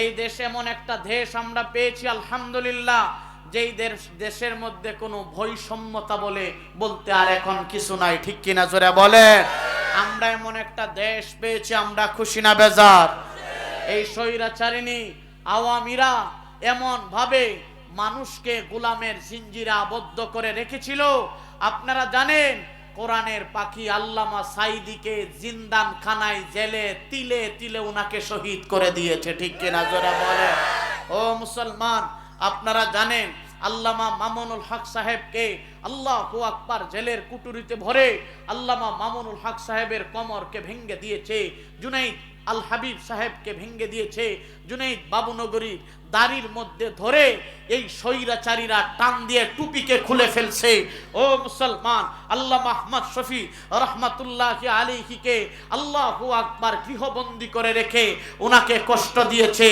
এই দেশ এমন একটা দেশ আমরা পেয়েছি আলহামদুলিল্লাহ, যেই দেশের মধ্যে কোনো বৈষম্যতা বলতে আর এখন কিছু নাই, ঠিক কিনা জোরে বলে। আমরা এমন একটা দেশ পেয়েছি, আমরা খুশি না বেজার? এই স্বৈরাচারিণী আওয়ামীরা এমন ভাবে মানুষকে গোলামের জিঞ্জিরে আবদ্ধ করে রেখেছিল। আপনারা জানেন কোরআনের পাখি আল্লামা সাইদিকে জিন্দান খানায় জেলে তিলে তিলে উনাকে শহীদ করে দিয়েছে, ঠিক কিনা জোরে বলে। ও মুসলমান, আপনারা জানেন আল্লামা মামুনুল হক সাহেবকে আল্লাহু আকবার জেলের কুটুরিতে ভরে আল্লামা মামুনুল হক সাহেবের কোমরকে ভেঙে দিয়েছে, জুনাইদ আল হাবিব সাহেবকে ভেঙে দিয়েছে, জুনাইদ বাবুনগরীর দাড়ির মধ্যে ধরে এই স্বৈরাচারীরা টান দিয়ে টুপিকে খুলে ফেলছে। ও মুসলমান, আল্লামা আহমদ শফি রহমাতুল্লাহি আলাইহিকে আল্লাহু আকবার গৃহবন্দী করে রেখে ওনাকে কষ্ট দিয়েছে।